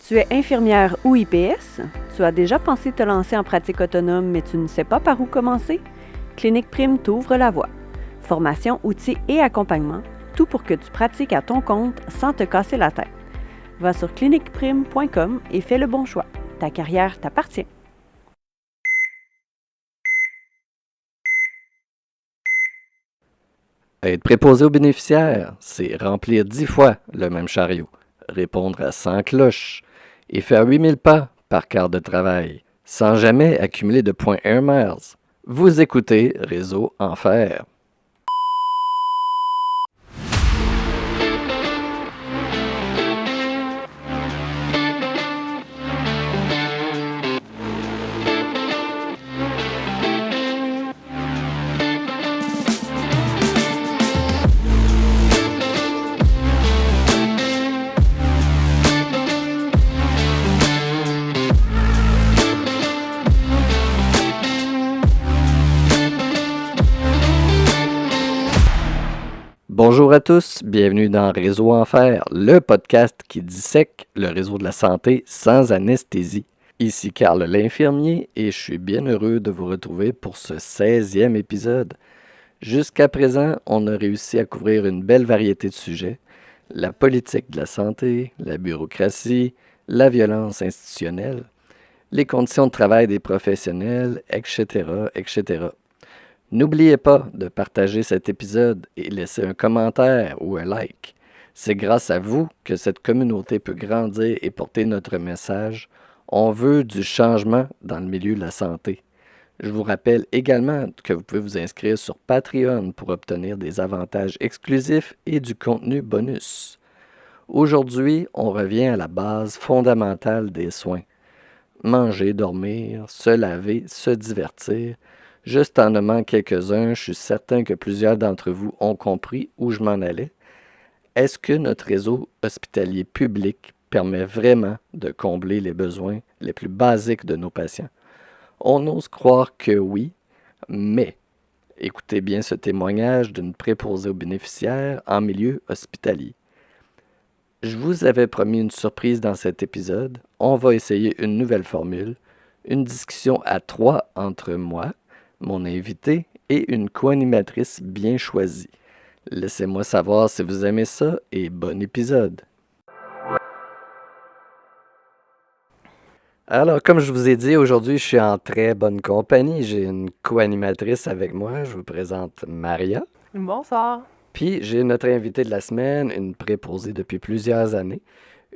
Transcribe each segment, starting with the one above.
Tu es infirmière ou IPS? Tu as déjà pensé te lancer en pratique autonome, mais tu ne sais pas par où commencer? Clinique Prime t'ouvre la voie. Formation, outils et accompagnement, tout pour que tu pratiques à ton compte sans te casser la tête. Va sur cliniqueprime.com et fais le bon choix. Ta carrière t'appartient. Être préposé aux bénéficiaires, c'est remplir 10 fois le même chariot, répondre à 100 cloches et faire 8000 pas par quart de travail, sans jamais accumuler de points Air Miles. Vous écoutez Réseau Enfer. Bonjour à tous, bienvenue dans Réseau Enfer, le podcast qui dissèque le réseau de la santé sans anesthésie. Ici Carl l'infirmier et je suis bien heureux de vous retrouver pour ce 16e épisode. Jusqu'à présent, on a réussi à couvrir une belle variété de sujets. La politique de la santé, la bureaucratie, la violence institutionnelle, les conditions de travail des professionnels, etc., etc. N'oubliez pas de partager cet épisode et laisser un commentaire ou un like. C'est grâce à vous que cette communauté peut grandir et porter notre message. On veut du changement dans le milieu de la santé. Je vous rappelle également que vous pouvez vous inscrire sur Patreon pour obtenir des avantages exclusifs et du contenu bonus. Aujourd'hui, on revient à la base fondamentale des soins. Manger, dormir, se laver, se divertir. Juste en nommant quelques-uns, je suis certain que plusieurs d'entre vous ont compris où je m'en allais. Est-ce que notre réseau hospitalier public permet vraiment de combler les besoins les plus basiques de nos patients? On ose croire que oui, mais écoutez bien ce témoignage d'une préposée aux bénéficiaires en milieu hospitalier. Je vous avais promis une surprise dans cet épisode. On va essayer une nouvelle formule, une discussion à trois entre moi, mon invité et une co-animatrice bien choisie. Laissez-moi savoir si vous aimez ça et bon épisode. Alors, comme je vous ai dit, aujourd'hui, je suis en très bonne compagnie. J'ai une co-animatrice avec moi. Je vous présente Maria. Bonsoir. Puis, j'ai notre invitée de la semaine, une préposée depuis plusieurs années,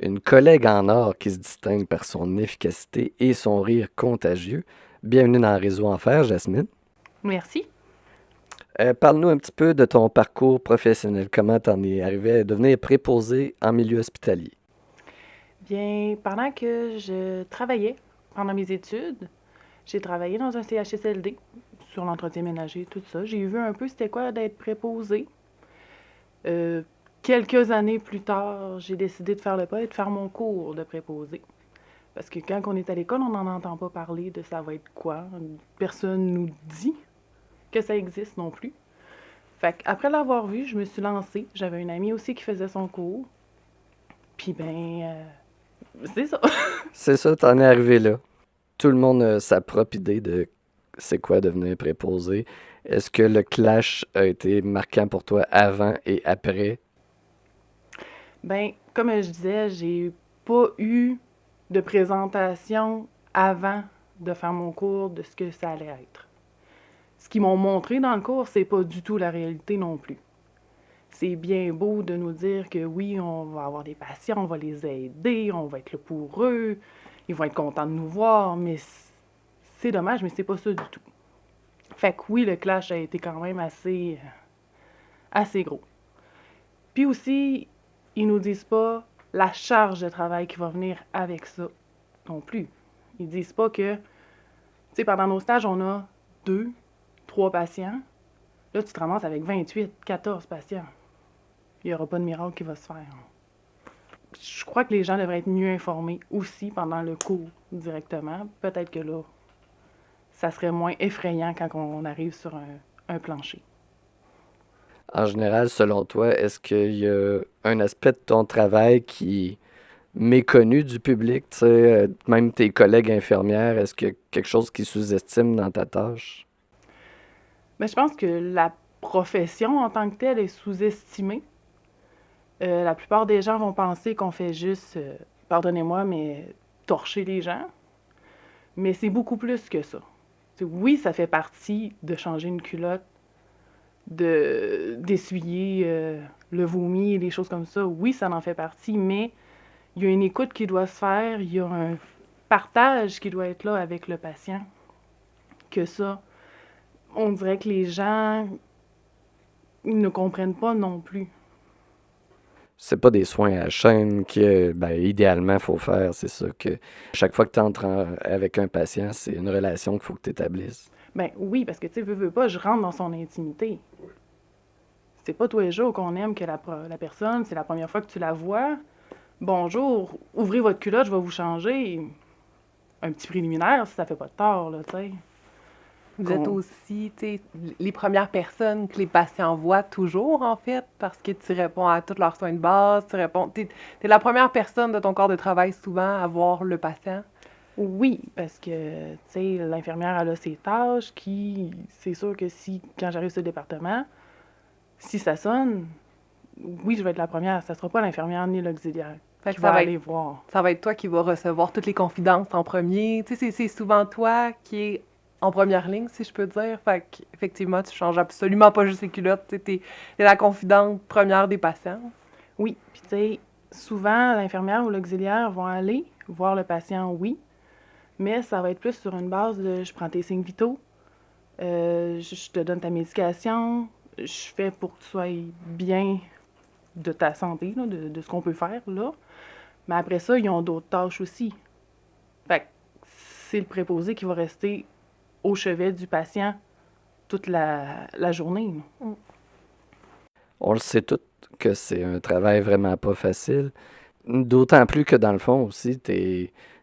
une collègue en or qui se distingue par son efficacité et son rire contagieux. Bienvenue dans Réseau Enfer, Jasmine. Merci. Parle-nous un petit peu de ton parcours professionnel. Comment t'en es arrivé à devenir préposée en milieu hospitalier? Bien, pendant que je travaillais, pendant mes études, j'ai travaillé dans un CHSLD, sur l'entretien ménager, tout ça. J'ai vu un peu c'était quoi d'être préposée. Quelques années plus tard, j'ai décidé de faire le pas et de faire mon cours de préposé. Parce que quand on est à l'école, on n'en entend pas parler de ça va être quoi. Personne nous dit que ça existe non plus. Fait qu'après l'avoir vu, je me suis lancée. J'avais une amie aussi qui faisait son cours. Puis c'est ça. C'est ça, t'en es arrivé là. Tout le monde a sa propre idée de c'est quoi devenir préposé. Est-ce que le clash a été marquant pour toi avant et après? Ben, comme je disais, j'ai pas eu de présentation avant de faire mon cours de ce que ça allait être. Ce qu'ils m'ont montré dans le cours, c'est pas du tout la réalité non plus. C'est bien beau de nous dire que oui, on va avoir des patients, on va les aider, on va être là pour eux, ils vont être contents de nous voir, mais c'est dommage, mais c'est pas ça du tout. Fait que oui, le clash a été quand même assez gros. Puis aussi, ils nous disent pas la charge de travail qui va venir avec ça non plus. Ils disent pas que, tu sais, pendant nos stages, on a 2, 3 patients. Là, tu te ramasses avec 28, 14 patients. Il n'y aura pas de miracle qui va se faire. Je crois que les gens devraient être mieux informés aussi pendant le cours directement. Peut-être que là, ça serait moins effrayant quand on arrive sur un plancher. En général, selon toi, est-ce qu'il y a un aspect de ton travail qui méconnu du public, tu sais, même tes collègues infirmières, est-ce qu'il y a quelque chose qu'ils sous-estiment dans ta tâche? Mais je pense que la profession en tant que telle est sous-estimée. La plupart des gens vont penser qu'on fait juste, pardonnez-moi, mais torcher les gens. Mais c'est beaucoup plus que ça. Oui, ça fait partie de changer une culotte, d'essuyer le vomi et des choses comme ça. Oui, ça en fait partie, mais il y a une écoute qui doit se faire, il y a un partage qui doit être là avec le patient. Que ça, on dirait que les gens ne comprennent pas non plus. C'est pas des soins à la chaîne que, ben, idéalement, il faut faire. C'est ça que chaque fois que tu entres avec un patient, c'est une relation qu'il faut que tu établisses. Ben oui, parce que tu sais, veux pas, je rentre dans son intimité. C'est pas tous les jours qu'on aime que la personne, c'est la première fois que tu la vois. Bonjour, ouvrez votre culotte, je vais vous changer. Un petit préliminaire, si ça fait pas de tort, là, tu sais. Vous êtes aussi, tu sais, les premières personnes que les patients voient toujours, en fait, parce que tu réponds à tous leurs soins de base, t'es la première personne de ton corps de travail souvent à voir le patient. Oui, parce que, tu sais, l'infirmière, elle a ses tâches c'est sûr que quand j'arrive sur le département, si ça sonne, oui, je vais être la première. Ça sera pas l'infirmière ni l'auxiliaire Fait qui que va aller voir. Ça va être toi qui vas recevoir toutes les confidences en premier. Tu sais, c'est souvent toi qui es en première ligne, si je peux dire. Fait qu'effectivement, tu changes absolument pas juste les culottes. Tu sais, t'es la confidente première des patients. Oui, puis tu sais, souvent, l'infirmière ou l'auxiliaire vont aller voir le patient, oui, mais ça va être plus sur une base de je prends tes signes vitaux, je te donne ta médication, je fais pour que tu sois bien de ta santé, là, de ce qu'on peut faire, là. Mais après ça, ils ont d'autres tâches aussi. Fait que c'est le préposé qui va rester au chevet du patient toute la journée. Là. On le sait tous que c'est un travail vraiment pas facile. D'autant plus que dans le fond aussi,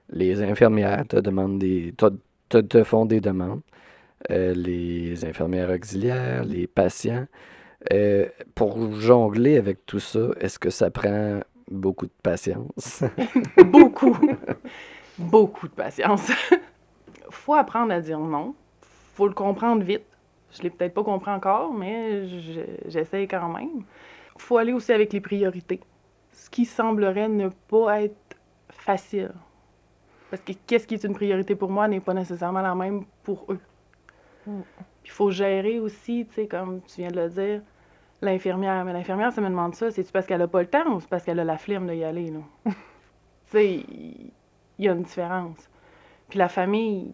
les infirmières te font des demandes. Les infirmières auxiliaires, les patients. Pour jongler avec tout ça, est-ce que ça prend beaucoup de patience? Beaucoup. Beaucoup de patience. Faut apprendre à dire non. Faut le comprendre vite. Je l'ai peut-être pas compris encore, mais j'essaie quand même. Faut aller aussi avec les priorités. Ce qui semblerait ne pas être facile. Parce que qu'est-ce qui est une priorité pour moi n'est pas nécessairement la même pour eux. Puis il faut gérer aussi, tu sais, comme tu viens de le dire, l'infirmière. Mais l'infirmière, ça me demande ça, c'est-tu parce qu'elle a pas le temps ou c'est parce qu'elle a la flemme d'y aller, là? Tu sais, il y a une différence. Puis la famille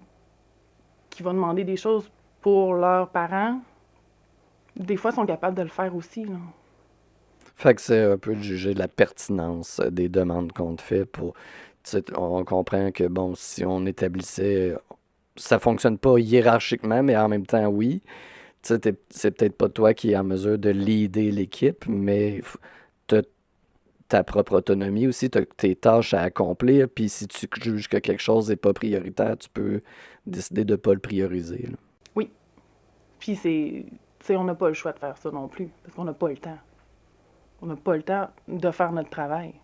qui va demander des choses pour leurs parents, des fois, sont capables de le faire aussi, là. Fait que c'est un peu de juger de la pertinence des demandes qu'on te fait pour. Tu sais, on comprend que, bon, si on établissait. Ça fonctionne pas hiérarchiquement, mais en même temps, oui. Tu sais, c'est peut-être pas toi qui es en mesure de leader l'équipe, mais t'as ta propre autonomie aussi, t'as tes tâches à accomplir, puis si tu juges que quelque chose n'est pas prioritaire, tu peux décider de pas le prioriser, là. Oui. Puis c'est... Tu sais, on n'a pas le choix de faire ça non plus, parce qu'on n'a pas le temps. On n'a pas le temps de faire notre travail.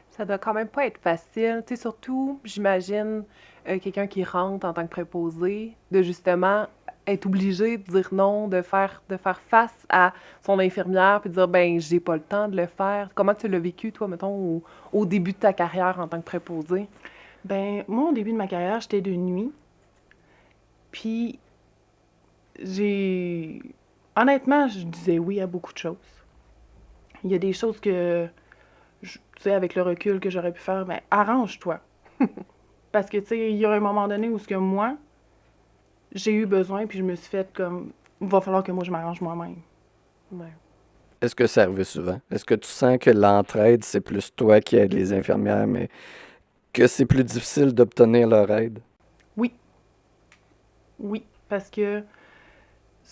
Ça doit quand même pas être facile. Tu sais, surtout, j'imagine, quelqu'un qui rentre en tant que préposé, de justement être obligé de dire non, de faire face à son infirmière, puis de dire, ben, j'ai pas le temps de le faire. Comment tu l'as vécu, toi, mettons, au début de ta carrière en tant que préposé? Ben, moi, au début de ma carrière, j'étais de nuit. Puis, honnêtement, je disais oui à beaucoup de choses. Il y a des choses que, tu sais, avec le recul que j'aurais pu faire, ben, arrange-toi. Parce que, tu sais, il y a un moment donné où ce que moi, j'ai eu besoin, puis je me suis fait comme, il va falloir que moi, je m'arrange moi-même. Ouais. Est-ce que ça arrive souvent? Est-ce que tu sens que l'entraide, c'est plus toi qui aide les infirmières, mais que c'est plus difficile d'obtenir leur aide? Oui. Oui, parce que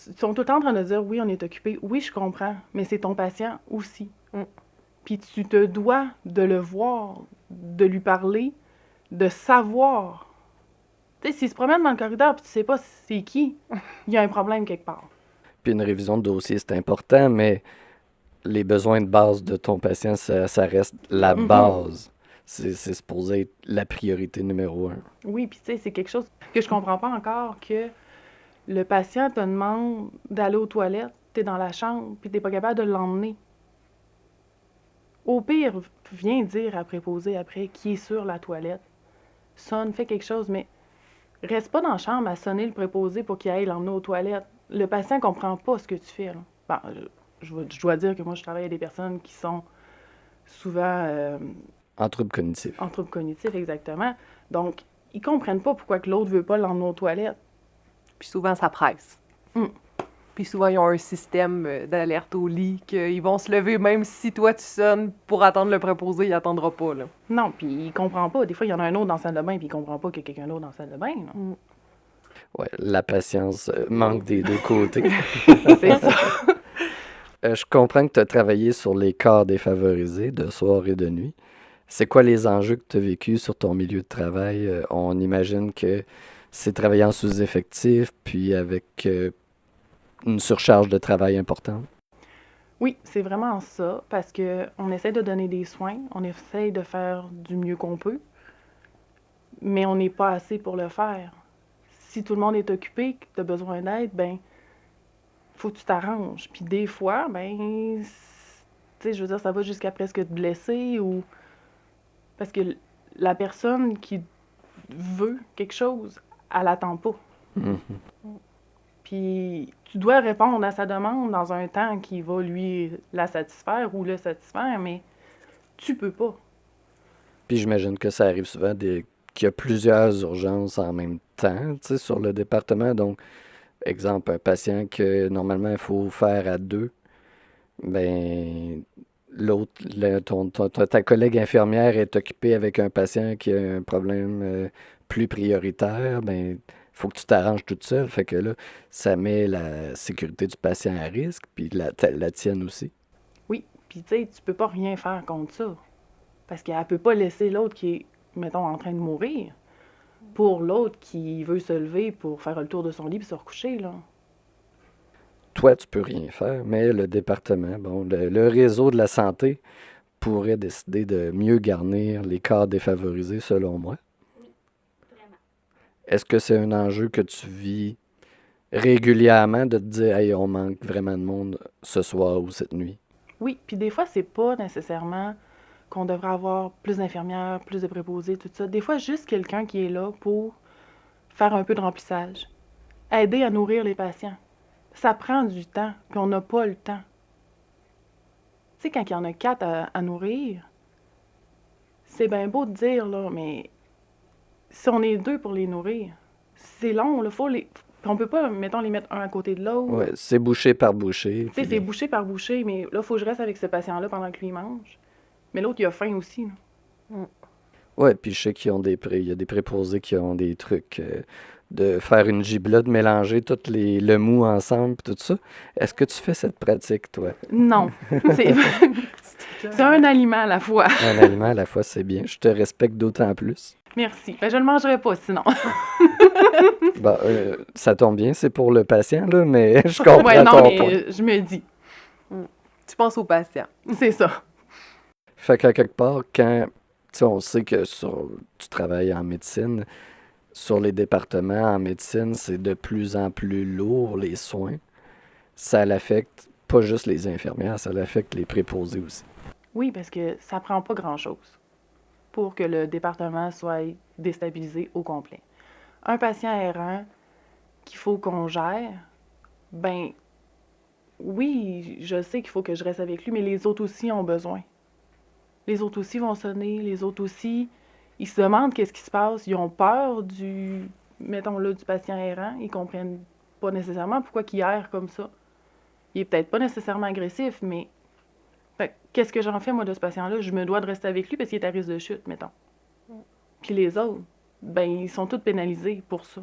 ils sont tout le temps en train de dire, oui, on est occupé. Oui, je comprends, mais c'est ton patient aussi. Puis tu te dois de le voir, de lui parler, de savoir. Tu sais, s'il se promène dans le corridor puis tu sais pas c'est qui, il y a un problème quelque part. Puis une révision de dossier, c'est important, mais les besoins de base de ton patient, ça reste la base. c'est supposé être la priorité numéro un. Oui, puis tu sais, c'est quelque chose que je comprends pas encore, que le patient te demande d'aller aux toilettes, t'es dans la chambre, puis t'es pas capable de l'emmener. Au pire, viens dire à préposer après qui est sur la toilette. Sonne, fais quelque chose, mais reste pas dans la chambre à sonner le préposé pour qu'il aille l'emmener aux toilettes. Le patient comprend pas ce que tu fais, là. Bon, je dois dire que moi, je travaille avec des personnes qui sont souvent En trouble cognitif. en trouble cognitif, exactement. Donc, ils comprennent pas pourquoi que l'autre veut pas l'emmener aux toilettes. Puis souvent, ça presse. Mm. Puis souvent, ils ont un système d'alerte au lit qu'ils vont se lever même si toi, tu sonnes pour attendre le préposé, il attendra pas, là. Non, puis il comprend pas. Des fois, il y en a un autre dans la salle de bain, puis il comprend pas qu'il y a quelqu'un d'autre dans la salle de bain, là. Ouais, la patience manque des deux côtés. C'est ça. Je comprends que tu as travaillé sur les corps défavorisés de soir et de nuit. C'est quoi les enjeux que tu as vécus sur ton milieu de travail? On imagine que c'est travailler en sous-effectif, puis avec une surcharge de travail importante. Oui, c'est vraiment ça, parce que on essaie de donner des soins, on essaie de faire du mieux qu'on peut, mais on n'est pas assez pour le faire. Si tout le monde est occupé, que tu as besoin d'aide, ben faut que tu t'arranges. Puis des fois, ben, tu sais, je veux dire, ça va jusqu'à presque te blesser ou parce que la personne qui veut quelque chose, elle attend pas. Mhm. Puis tu dois répondre à sa demande dans un temps qui va lui la satisfaire ou le satisfaire, mais tu peux pas. Puis j'imagine que ça arrive souvent qu'il y a plusieurs urgences en même temps, tu sais, sur le département. Donc, exemple, un patient que normalement il faut faire à deux, ben l'autre, ta collègue infirmière est occupée avec un patient qui a un problème plus prioritaire, ben faut que tu t'arranges toute seule. Fait que là, ça met la sécurité du patient à risque, puis la tienne aussi. Oui, puis tu sais, tu peux pas rien faire contre ça. Parce qu'elle peut pas laisser l'autre qui est, mettons, en train de mourir pour l'autre qui veut se lever pour faire le tour de son lit et se recoucher, là. Toi, tu peux rien faire, mais le département, bon, le réseau de la santé pourrait décider de mieux garnir les cas défavorisés, selon moi. Est-ce que c'est un enjeu que tu vis régulièrement de te dire, hey, on manque vraiment de monde ce soir ou cette nuit? Oui, puis des fois, c'est pas nécessairement qu'on devrait avoir plus d'infirmières, plus de préposés, tout ça. Des fois, juste quelqu'un qui est là pour faire un peu de remplissage, aider à nourrir les patients. Ça prend du temps, puis on n'a pas le temps. Tu sais, quand il y en a 4 à nourrir, c'est bien beau de dire, là, mais si on est 2 pour les nourrir, c'est long, là, faut les... Puis on peut pas, mettons, les mettre un à côté de l'autre. Ouais, c'est bouché par bouché. Tu sais, puis- c'est bouché par bouché, mais là, faut que je reste avec ce patient-là pendant que lui mange. Mais l'autre, il a faim aussi, là. Ouais, puis je sais qu'il y a des préposés qui ont des trucs de faire une giblotte, de mélanger le mou ensemble, puis tout ça. Est-ce que tu fais cette pratique, toi? Non. C'est c'est un aliment à la fois. Un aliment à la fois, c'est bien. Je te respecte d'autant plus. Merci. Ben, je le mangerai pas, sinon. Bon, ça tombe bien, c'est pour le patient, là, mais je comprends Ouais, non, ton mais point. je me dis. Tu penses aux patients. C'est ça. Fait qu'à quelque part, quand tu sais, on sait que tu travailles en médecine, sur les départements en médecine, c'est de plus en plus lourd, les soins. Ça l'affecte pas juste les infirmières, ça l'affecte les préposés aussi. Oui, parce que ça prend pas grand-chose pour que le département soit déstabilisé au complet. Un patient errant qu'il faut qu'on gère, ben oui, je sais qu'il faut que je reste avec lui, mais les autres aussi ont besoin. Les autres aussi vont sonner, les autres aussi, ils se demandent qu'est-ce qui se passe, ils ont peur mettons là, du patient errant, ils comprennent pas nécessairement pourquoi il erre comme ça. Il est peut-être pas nécessairement agressif, mais fait, qu'est-ce que j'en fais, moi, de ce patient-là? Je me dois de rester avec lui parce qu'il est à risque de chute, mettons. Puis les autres, ben, ils sont tous pénalisés pour ça.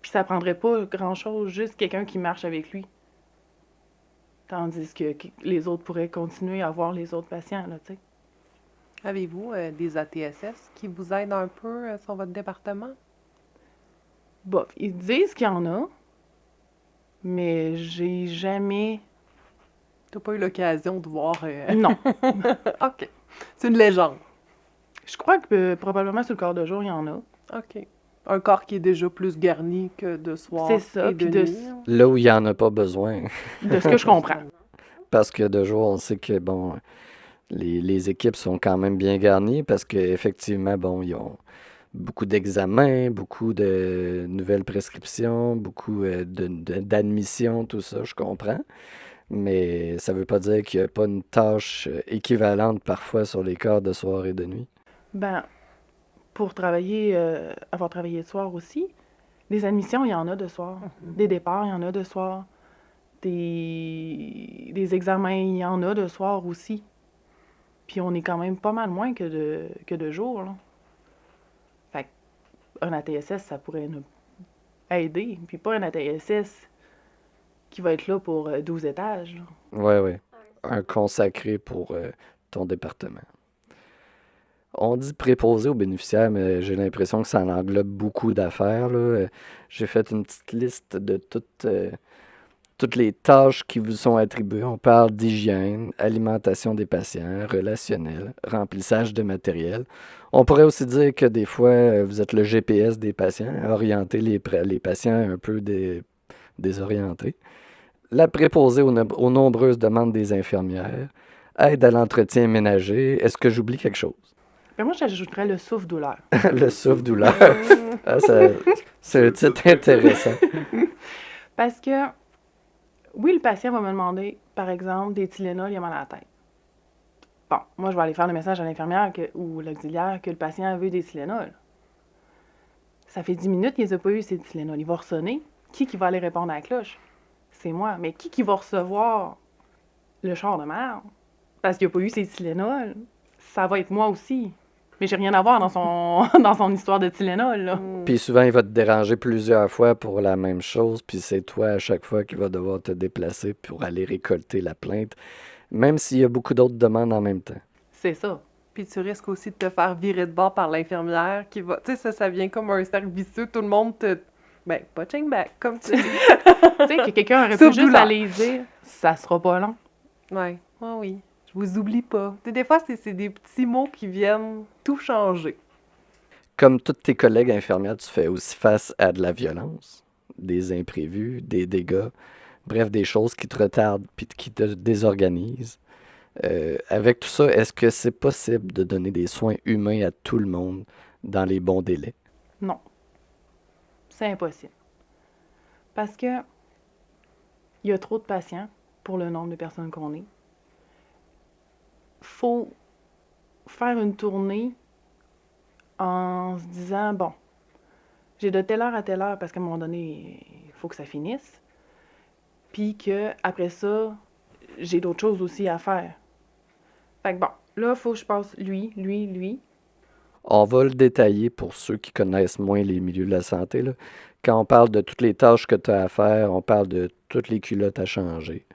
Puis ça prendrait pas grand-chose, juste quelqu'un qui marche avec lui. Tandis que les autres pourraient continuer à voir les autres patients, là, tu sais. Avez-vous des ATSS qui vous aident un peu sur votre département? Bof, ils disent qu'il y en a, mais j'ai jamais... T'as pas eu l'occasion de voir... Non. OK. C'est une légende. Je crois que probablement sur le corps de jour, il y en a. OK. Un corps qui est déjà plus garni que de soir C'est ça, et puis de de- nuit. Là où il n'y en a pas besoin. De ce que je comprends. Parce que de jour, on sait que, bon, les équipes sont quand même bien garnies parce qu'effectivement, bon, ils ont beaucoup d'examens, beaucoup de nouvelles prescriptions, beaucoup d'admissions, tout ça, je comprends. Mais ça veut pas dire qu'il n'y a pas une tâche équivalente parfois sur les corps de soir et de nuit. Ben, pour travailler, avoir travaillé le soir aussi, des admissions, il y en a de soir. Des départs, il y en a de soir. Des examens, il y en a de soir aussi. Puis on est quand même pas mal moins que de jour, là. Fait qu'un ATSS, ça pourrait nous aider. Puis pas un ATSS qui va être là pour 12 étages, là. Ouais, ouais. Un consacré pour ton département. On dit préposé aux bénéficiaires, mais j'ai l'impression que ça en englobe beaucoup d'affaires, là. J'ai fait une petite liste de toutes les tâches qui vous sont attribuées. On parle d'hygiène, alimentation des patients, relationnel, remplissage de matériel. On pourrait aussi dire que des fois, vous êtes le GPS des patients, orienter les patients un peu désorientés. La préposée aux nombreuses demandes des infirmières, aide à l'entretien ménager. Est-ce que j'oublie quelque chose? Ben moi, j'ajouterais le souffle-douleur. Le souffle-douleur. Ah, c'est un titre intéressant. Parce que, oui, le patient va me demander, par exemple, des Tylenol, il a mal à la tête. Bon, moi, je vais aller faire le message à l'infirmière ou l'auxiliaire que le patient veut des Tylenol. Ça fait 10 minutes qu'il les a pas eu, ces Tylenol. Il va ressonner. Qui va aller répondre à la cloche? C'est moi. Mais qui va recevoir le char de merde? Parce qu'il n'a pas eu ses Tylenol. Ça va être moi aussi. Mais j'ai rien à voir dans son, dans son histoire de Tylenol, là. Puis souvent, il va te déranger plusieurs fois pour la même chose, puis c'est toi à chaque fois qui va devoir te déplacer pour aller récolter la plainte, même s'il y a beaucoup d'autres demandes en même temps. C'est ça. Puis tu risques aussi de te faire virer de bord par l'infirmière qui va... Tu sais, ça vient comme un cercle vicieux. Tout le monde te... Ben, punching back, comme tu dis. Tu sais, que quelqu'un aurait pu juste Souffle-douleur. aller dire, ça sera pas long. Ouais, oui. Je vous oublie pas. Tu sais, des fois, c'est des petits mots qui viennent tout changer. Comme tous tes collègues infirmières, tu fais aussi face à de la violence, des imprévus, des dégâts, bref, des choses qui te retardent puis qui te désorganisent. Avec tout ça, est-ce que c'est possible de donner des soins humains à tout le monde dans les bons délais? Non. C'est impossible. Parce que il y a trop de patients pour le nombre de personnes qu'on est. Faut faire une tournée en se disant, bon, j'ai de telle heure à telle heure parce qu'à un moment donné, il faut que ça finisse. Puis que après ça, j'ai d'autres choses aussi à faire. Fait que bon, là, il faut que je passe lui. On va le détailler pour ceux qui connaissent moins les milieux de la santé, là. Quand on parle de toutes les tâches que tu as à faire, on parle de toutes les culottes à changer.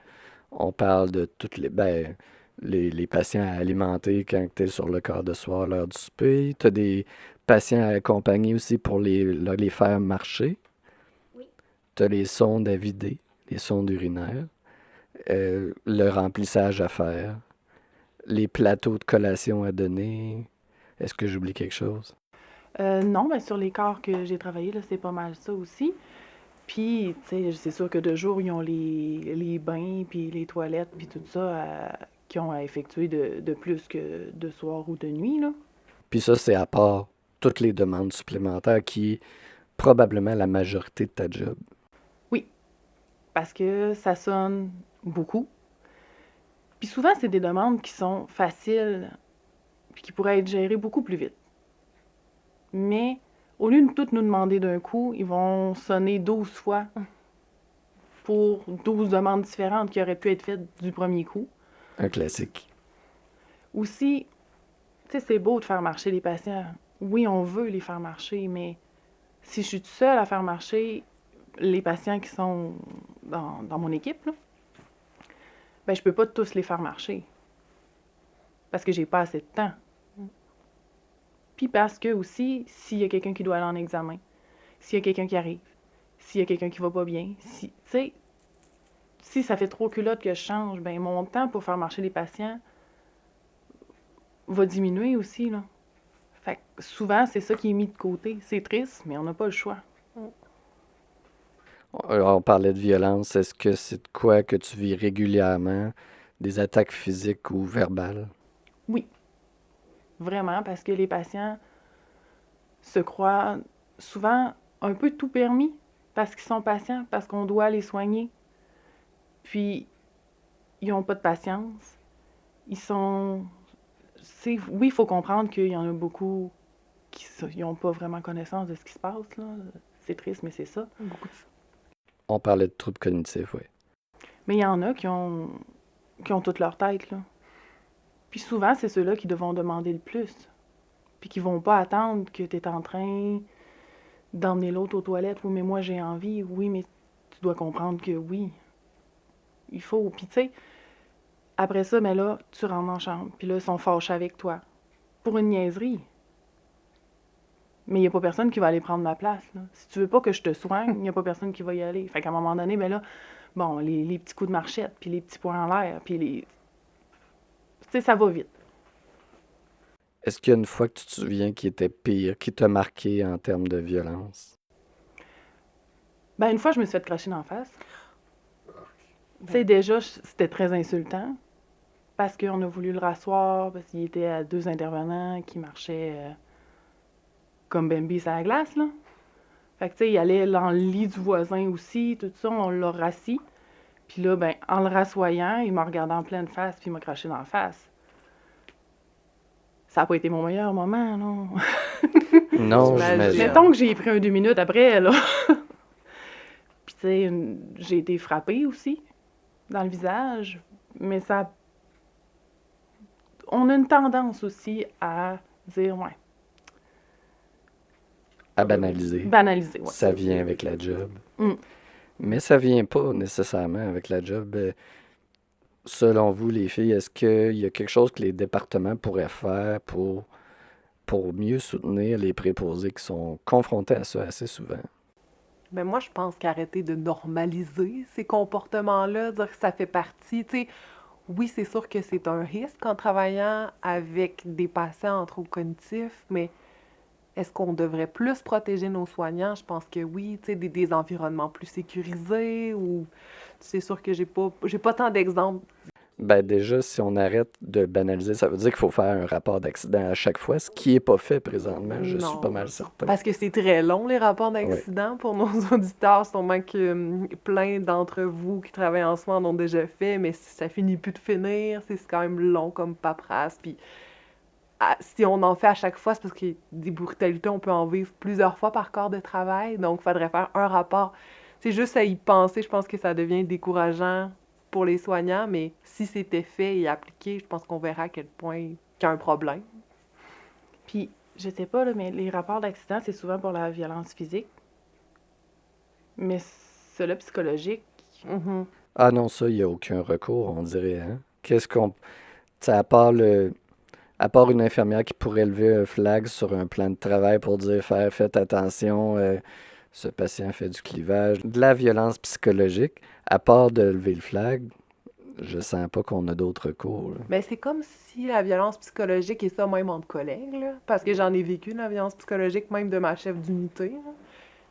On parle de toutes les patients à alimenter quand tu es sur le quart de soir, l'heure du souper. Tu as des patients à accompagner aussi pour les faire marcher. Tu as les sondes à vider, les sondes urinaires, le remplissage à faire, les plateaux de collation à donner. Est-ce que j'oublie quelque chose? Non, mais sur les corps que j'ai travaillé, là, c'est pas mal ça aussi. Puis, tu sais, c'est sûr que de jour, ils ont les bains, puis les toilettes, puis tout ça qui ont à effectuer de plus que de soir ou de nuit, là. Puis ça, c'est à part toutes les demandes supplémentaires qui est probablement la majorité de ta job. Oui, parce que ça sonne beaucoup. Puis souvent, c'est des demandes qui sont faciles, puis qui pourraient être gérées beaucoup plus vite. Mais au lieu de toutes nous demander d'un coup, ils vont sonner 12 fois pour 12 demandes différentes qui auraient pu être faites du premier coup. Un classique. Aussi, tu sais, c'est beau de faire marcher les patients. Oui, on veut les faire marcher, mais si je suis toute seule à faire marcher les patients qui sont dans mon équipe, là, ben je peux pas tous les faire marcher. Parce que j'ai pas assez de temps. Puis parce que aussi, s'il y a quelqu'un qui doit aller en examen, s'il y a quelqu'un qui arrive, s'il y a quelqu'un qui va pas bien, tu sais, si ça fait trop culotte que je change, ben mon temps pour faire marcher les patients va diminuer aussi, là. Fait que souvent, c'est ça qui est mis de côté. C'est triste, mais on n'a pas le choix. On parlait de violence. Est-ce que c'est de quoi que tu vis régulièrement? Des attaques physiques ou verbales? Oui, vraiment, parce que les patients se croient souvent un peu tout permis parce qu'ils sont patients, parce qu'on doit les soigner. Puis, ils n'ont pas de patience. Ils sont... Oui, il faut comprendre qu'il y en a beaucoup qui n'ont pas vraiment connaissance de ce qui se passe, là. C'est triste, mais c'est ça. Beaucoup de... On parlait de troubles cognitifs, oui. Mais il y en a qui ont toute leur tête, là. Puis souvent, c'est ceux-là qui devront demander le plus. Puis qui vont pas attendre que tu es en train d'emmener l'autre aux toilettes. Oui, mais moi, j'ai envie. Oui, mais tu dois comprendre que oui, il faut. Puis tu sais, après ça, mais là, tu rentres en chambre. Puis là, ils sont fâchés avec toi. Pour une niaiserie. Mais il n'y a pas personne qui va aller prendre ma place, là. Si tu veux pas que je te soigne, il n'y a pas personne qui va y aller. Fait qu'à un moment donné, ben là, bon, les petits coups de marchette, puis les petits poings en l'air, puis les... Tu sais, ça va vite. Est-ce qu'il y a une fois que tu te souviens qui était pire, qui t'a marqué en termes de violence? Ben, une fois, je me suis fait cracher d'en face. Tu sais, déjà, c'était très insultant. Parce qu'on a voulu le rasseoir, parce qu'il était à 2 intervenants qui marchaient comme Bambi sur la glace, là. Fait que, tu sais, il allait dans le lit du voisin aussi, tout ça, on l'a rassis. Puis là, ben, en le rassoyant, il m'a regardé en pleine face, puis il m'a craché dans la face. Ça n'a pas été mon meilleur moment, non. Non, J'imagine. j'imagine. Mettons que j'ai pris un 2 minutes après, là. Puis, tu sais, j'ai été frappée aussi, dans le visage. Mais ça... On a une tendance aussi à dire, ouais, À banaliser. banaliser, ouais. Ça vient avec la job. Mm. Mais ça vient pas nécessairement avec la job. Selon vous, les filles, est-ce qu'il y a quelque chose que les départements pourraient faire pour mieux soutenir les préposés qui sont confrontés à ça assez souvent? Ben moi, je pense qu'arrêter de normaliser ces comportements-là, dire que ça fait partie, tu sais, oui, c'est sûr que c'est un risque en travaillant avec des patients en troubles cognitifs, mais est-ce qu'on devrait plus protéger nos soignants? Je pense que oui, tu sais, des environnements plus sécurisés ou c'est sûr que j'ai pas tant d'exemples. Ben déjà, si on arrête de banaliser, ça veut dire qu'il faut faire un rapport d'accident à chaque fois, ce qui n'est pas fait présentement, je suis Non. pas mal certain. Parce que c'est très long, les rapports d'accident pour nos auditeurs. Sûrement que plein d'entre vous qui travaillent en soi en ont déjà fait, mais ça finit plus de finir. C'est quand même long comme paperasse. Puis si on en fait à chaque fois, c'est parce que des brutalités, on peut en vivre plusieurs fois par corps de travail. Donc, il faudrait faire un rapport. C'est juste à y penser, je pense que ça devient décourageant pour les soignants, mais si c'était fait et appliqué, je pense qu'on verra à quel point il y a un problème. Puis, je sais pas, là, mais les rapports d'accident, c'est souvent pour la violence physique. Mais cela psychologique, Mhm. Ah non, ça, il n'y a aucun recours, on dirait, hein? Qu'est-ce qu'on... Tu sais, à part une infirmière qui pourrait lever un flag sur un plan de travail pour dire faites attention, ce patient fait du clivage, de la violence psychologique, à part de lever le flag, je sens pas qu'on a d'autres recours, là. Mais c'est comme si la violence psychologique, et ça même entre collègues, là, parce que j'en ai vécu de la violence psychologique, même de ma chef d'unité. Là.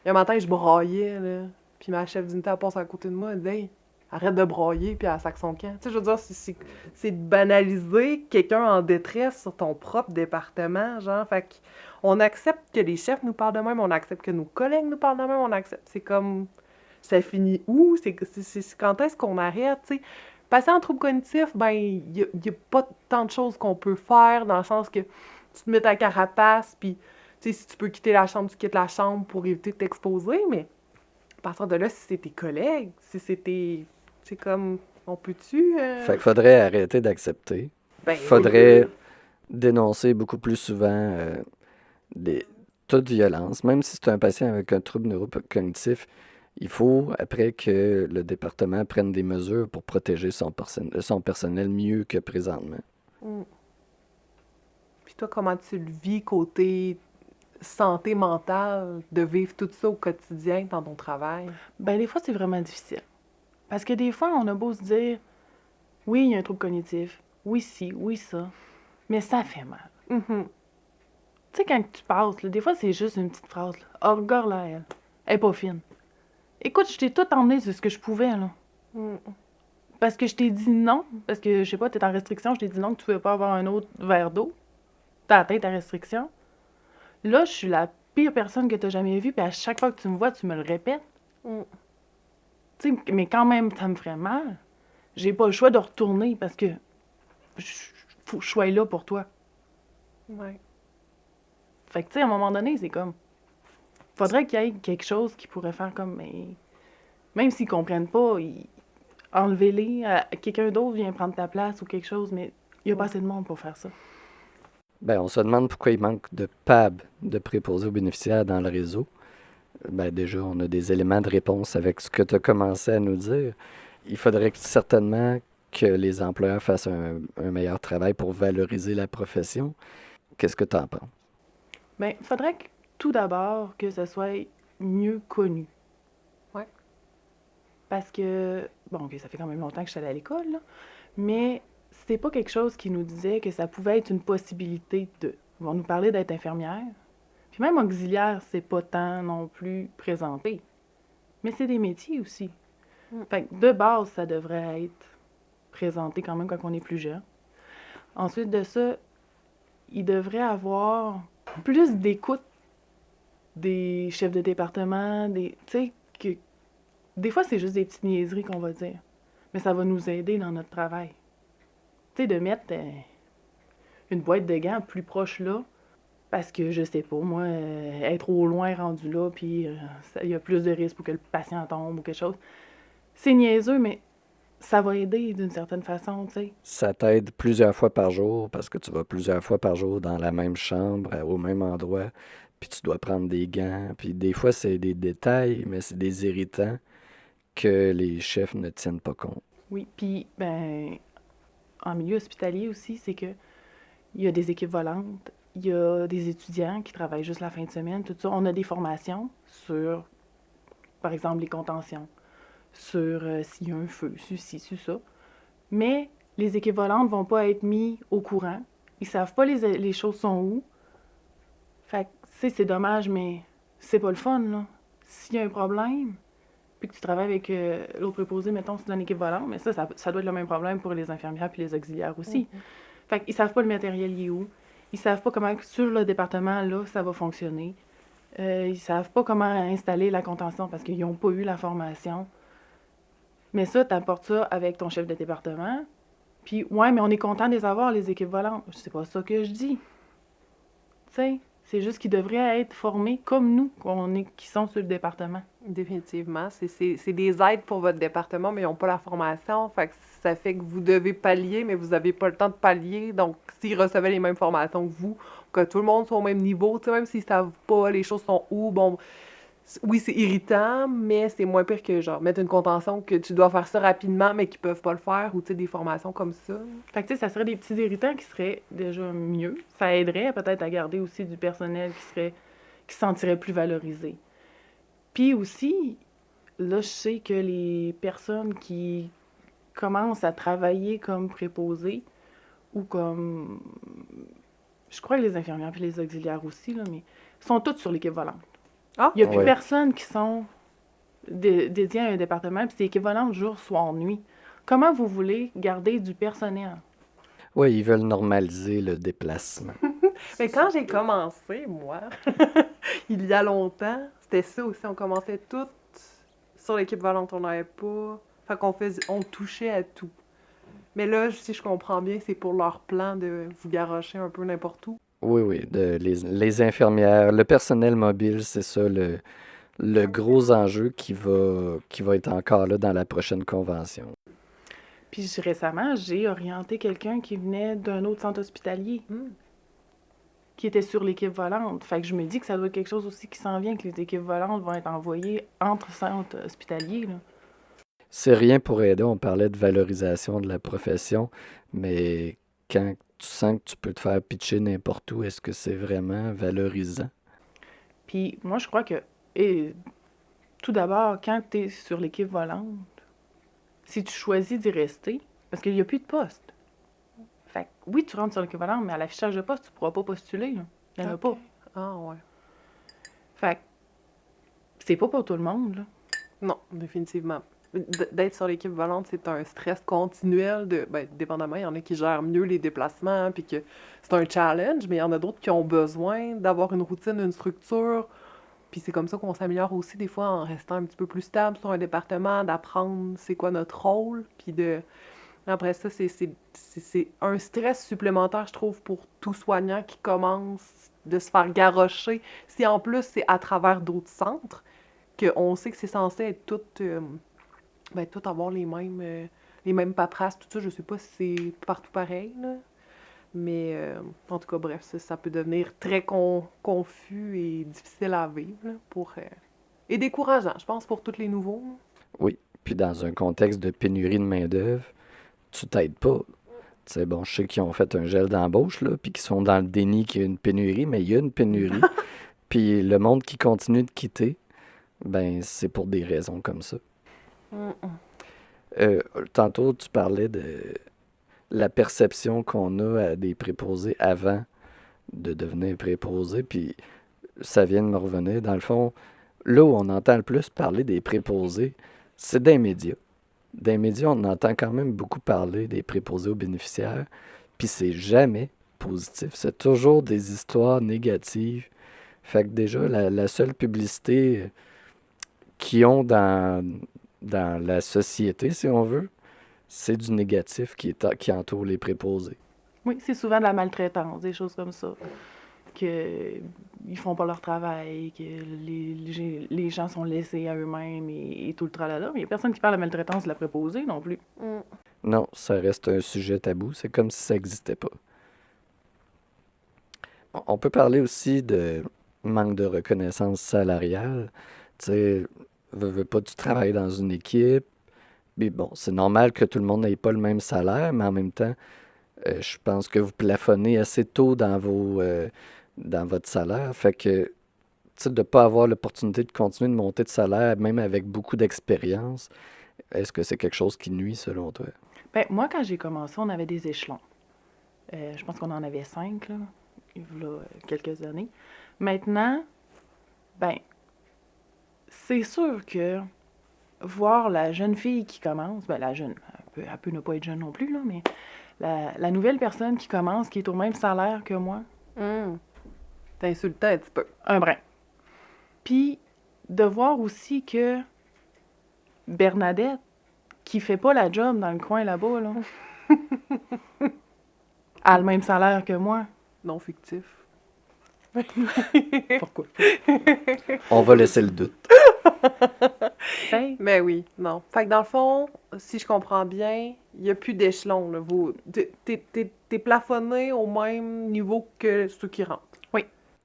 Il y a un matin, je braillais, là, puis ma chef d'unité, elle passe à côté de moi, elle dit hey, arrête de brailler, puis elle sac son camp. Tu sais, je veux dire, c'est de banaliser quelqu'un en détresse sur ton propre département, genre, fait qu'on accepte que les chefs nous parlent de même, on accepte que nos collègues nous parlent de même, on accepte, c'est comme, ça finit où? C'est quand est-ce qu'on arrête, tu sais? Passer en trouble cognitif, ben, il y a pas tant de choses qu'on peut faire, dans le sens que tu te mets ta carapace, puis, tu sais, si tu peux quitter la chambre, tu quittes la chambre pour éviter de t'exposer, mais à partir de là, si c'est tes collègues, si c'est tes... C'est comme, on peut-tu... Fait qu'il faudrait arrêter d'accepter. Ben, Faudrait dénoncer beaucoup plus souvent toute violence. Même si c'est un patient avec un trouble neurocognitif, il faut, après que le département prenne des mesures pour protéger son personnel mieux que présentement. Puis toi, comment tu le vis côté santé mentale, de vivre tout ça au quotidien dans ton travail? ben des fois, c'est vraiment difficile. Parce que des fois, on a beau se dire, oui, il y a un trouble cognitif, oui, ci, oui, ça. Mais ça fait mal. Mhm. Tu sais, quand tu passes, là, des fois, c'est juste une petite phrase. Là. Oh, regarde là, elle. Elle est pas fine. Écoute, je t'ai tout emmené sur ce que je pouvais, là. Mm. Parce que je t'ai dit non. Parce que, je sais pas, t'es en restriction. Je t'ai dit non que tu pouvais pas avoir un autre verre d'eau. T'as atteint ta restriction. Là, je suis la pire personne que t'as jamais vue. Puis à chaque fois que tu me vois, tu me le répètes. Mm. Tu sais, mais quand même, ça me ferait mal. J'ai pas le choix de retourner parce que faut que je sois là pour toi. Ouais. Fait que, tu sais, à un moment donné, c'est comme... Faudrait qu'il y ait quelque chose qui pourrait faire comme... Mais... Même s'ils comprennent pas, enlevez-les. Quelqu'un d'autre vient prendre ta place ou quelque chose, mais il y a pas assez de monde pour faire ça. Ben, on se demande pourquoi il manque de PAB, de préposés aux bénéficiaires dans le réseau. Ben, déjà, on a des éléments de réponse avec ce que tu as commencé à nous dire. Il faudrait certainement que les employeurs fassent un meilleur travail pour valoriser la profession. Qu'est-ce que tu en penses? Ben, faudrait que, tout d'abord que ça soit mieux connu. Ouais. Parce que, bon, ok, ça fait quand même longtemps que je suis allée à l'école, là, mais c'était pas quelque chose qui nous disait que ça pouvait être une possibilité de... Ils vont nous parler d'être infirmière. Puis même auxiliaire, c'est pas tant non plus présenté. Mais c'est des métiers aussi. Mm. Fait que de base, ça devrait être présenté quand même quand on est plus jeune. Ensuite de ça, il devrait avoir plus d'écoute des chefs de département, tu sais, que des fois, c'est juste des petites niaiseries qu'on va dire. Mais ça va nous aider dans notre travail. Tu sais, de mettre une boîte de gants plus proche là, parce que, je sais pas, moi, être au loin rendu là, puis il y a plus de risques pour que le patient tombe ou quelque chose. C'est niaiseux, mais ça va aider d'une certaine façon, tu sais. Ça t'aide plusieurs fois par jour parce que tu vas plusieurs fois par jour dans la même chambre, au même endroit, puis tu dois prendre des gants. Puis des fois, c'est des détails, mais c'est des irritants que les chefs ne tiennent pas compte. Oui, puis, ben, en milieu hospitalier aussi, c'est que il y a des équipes volantes, il y a des étudiants qui travaillent juste la fin de semaine, tout ça. On a des formations sur, par exemple, les contentions, sur s'il y a un feu, sur ci, sur ça. Mais les équipes volantes vont pas être mis au courant. Ils savent pas les choses sont où. Fait que, tu sais, c'est dommage, mais c'est pas le fun, là. S'il y a un problème, puis que tu travailles avec l'autre préposé, mettons, c'est dans une équipe volante, mais ça doit être le même problème pour les infirmières puis les auxiliaires aussi. Fait qu'ils savent pas le matériel il est où. Ils savent pas comment, sur le département, là, ça va fonctionner. Ils savent pas comment installer la contention parce qu'ils n'ont pas eu la formation. Mais ça, t'apportes ça avec ton chef de département. Puis, ouais, mais on est content de les avoir, les équipes volantes. C'est pas ça que je dis. Tu sais, c'est juste qu'ils devraient être formés comme nous, qui sont sur le département. Définitivement. C'est des aides pour votre département, mais ils n'ont pas la formation. Fait que ça fait que vous devez pallier, mais vous n'avez pas le temps de pallier. Donc, s'ils recevaient les mêmes formations que vous, que tout le monde soit au même niveau, tu sais, même s'ils ne savent pas les choses sont où, bon, oui, c'est irritant, mais c'est moins pire que, genre, mettre une contention que tu dois faire ça rapidement, mais qu'ils peuvent pas le faire, ou, tu sais, des formations comme ça. Fait que, tu sais, ça serait des petits irritants qui seraient déjà mieux. Ça aiderait peut-être à garder aussi du personnel qui se sentirait plus valorisé. Puis aussi, là, je sais que les personnes qui commencent à travailler comme préposées ou comme... Je crois que les infirmières et les auxiliaires aussi, là, mais sont toutes sur l'équipe volante. Ah! Il n'y a plus Ouais. personne qui sont dédiés à un département, puis c'est équipe volante jour, soir, nuit. Comment vous voulez garder du personnel? Oui, ils veulent normaliser le déplacement. Mais quand j'ai commencé, moi, il y a longtemps, c'était ça aussi. On commençait toutes sur l'équipe volante, on n'avait pas. Fait on touchait à tout. Mais là, si je comprends bien, c'est pour leur plan de vous garrocher un peu n'importe où. Oui, oui, les infirmières, le personnel mobile, c'est ça le gros enjeu qui va être encore là dans la prochaine convention. Puis récemment, j'ai orienté quelqu'un qui venait d'un autre centre hospitalier, qui était sur l'équipe volante. Fait que je me dis que ça doit être quelque chose aussi qui s'en vient, que les équipes volantes vont être envoyées entre centres hospitaliers, là. C'est rien pour aider, on parlait de valorisation de la profession, mais quand tu sens que tu peux te faire pitcher n'importe où, est-ce que c'est vraiment valorisant? Puis moi, je crois que, et, tout d'abord, quand tu es sur l'équipe volante, si tu choisis d'y rester, parce qu'il n'y a plus de poste. Fait que, oui, tu rentres sur l'équivalent, mais à l'affichage de poste, tu pourras pas postuler, là. Il n'y en a Ok. pas. Ah, ouais. Fait que, c'est pas pour tout le monde, là. Non, définitivement. D'être sur l'équipe volante, c'est un stress continuel dépendamment, il y en a qui gèrent mieux les déplacements, puis que c'est un challenge, mais il y en a d'autres qui ont besoin d'avoir une routine, une structure, puis c'est comme ça qu'on s'améliore aussi des fois en restant un petit peu plus stable sur un département, d'apprendre c'est quoi notre rôle, puis de... Après ça, c'est un stress supplémentaire, je trouve, pour tout soignant qui commence de se faire garrocher. Si en plus c'est à travers d'autres centres, qu'on sait que c'est censé être tout avoir les mêmes paperasses, tout ça. Je sais pas si c'est partout pareil, là. Mais en tout cas, bref, ça peut devenir très confus et difficile à vivre, là, et décourageant, je pense, pour tous les nouveaux. Oui, puis dans un contexte de pénurie de main-d'œuvre, tu t'aides pas. Tu sais, bon, je sais qu'ils ont fait un gel d'embauche, là, puis qu'ils sont dans le déni qu'il y a une pénurie, mais il y a une pénurie. Puis le monde qui continue de quitter, ben, c'est pour des raisons comme ça. Mm, mm. Tantôt, tu parlais de la perception qu'on a à des préposés avant de devenir préposé, puis ça vient de me revenir. Dans le fond, là où on entend le plus parler des préposés, c'est dans les médias. Dans les médias, on entend quand même beaucoup parler des préposés aux bénéficiaires, puis c'est jamais positif. C'est toujours des histoires négatives. Fait que déjà, la seule publicité qu'ils ont dans la société, si on veut, c'est du négatif qui entoure les préposés. Oui, c'est souvent de la maltraitance, des choses comme ça. Que ils font pas leur travail, que les gens sont laissés à eux-mêmes et tout le tralala. Mais il n'y a personne qui parle de la maltraitance de la préposée non plus. Mm. Non, ça reste un sujet tabou. C'est comme si ça n'existait pas. On peut parler aussi de manque de reconnaissance salariale. Tu sais, veux pas, tu travailles dans une équipe. Mais bon, c'est normal que tout le monde n'ait pas le même salaire, mais en même temps, je pense que vous plafonnez assez tôt dans votre salaire. Fait que, tu sais, de ne pas avoir l'opportunité de continuer de monter de salaire, même avec beaucoup d'expérience, est-ce que c'est quelque chose qui nuit selon toi? Ben, moi, quand j'ai commencé, on avait des échelons. Je pense qu'on en avait 5, là, il y a quelques années. Maintenant, ben, c'est sûr que voir la jeune fille qui commence, ben, la jeune, elle peut ne pas être jeune non plus, là, mais la nouvelle personne qui commence, qui est au même salaire que moi, Mm. C'est insultant un petit peu. un brin. Puis, de voir aussi que Bernadette, qui fait pas la job dans le coin là-bas, là, a le même salaire que moi. Non fictif. Pourquoi? On va laisser le doute. Hey, Mais oui, non. Fait que dans le fond, si je comprends bien, il n'y a plus d'échelon, là. T'es plafonné au même niveau que ceux qui rentrent.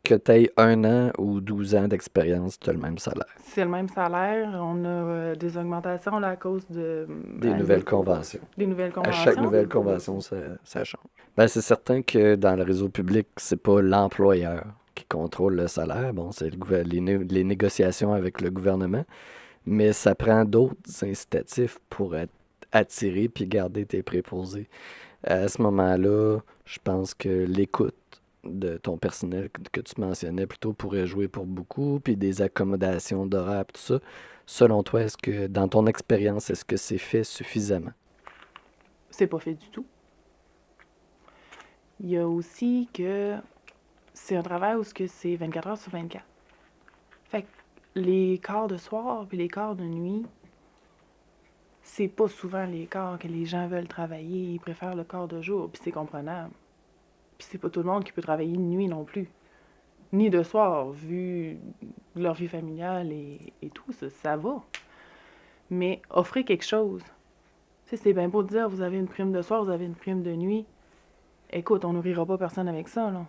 Que tu aies 1 an ou 12 ans d'expérience, tu as le même salaire. c'est le même salaire. On a des augmentations là, à cause de... Des nouvelles conventions. Des nouvelles À conventions. chaque nouvelle convention, ça change. Ben, c'est certain que dans le réseau public, c'est pas l'employeur qui contrôle le salaire. Bon, c'est les négociations avec le gouvernement, mais ça prend d'autres incitatifs pour attirer puis garder tes préposés. À ce moment-là, je pense que l'écoute de ton personnel que tu mentionnais plutôt pourrait jouer pour beaucoup, puis des accommodations d'horaire, tout ça. Selon toi, est-ce que, dans ton expérience, est-ce que c'est fait suffisamment? C'est pas fait du tout. Il y a aussi que c'est un travail où c'est 24 heures sur 24. Fait que les quarts de soir puis les quarts de nuit, c'est pas souvent les quarts que les gens veulent travailler. Ils préfèrent le quart de jour, puis c'est comprenable. Puis c'est pas tout le monde qui peut travailler de nuit non plus. Ni de soir, vu leur vie familiale et tout, ça va. Mais offrez quelque chose. Tu sais, c'est bien beau de dire, vous avez une prime de soir, vous avez une prime de nuit. Écoute, on nourrira pas personne avec ça, là.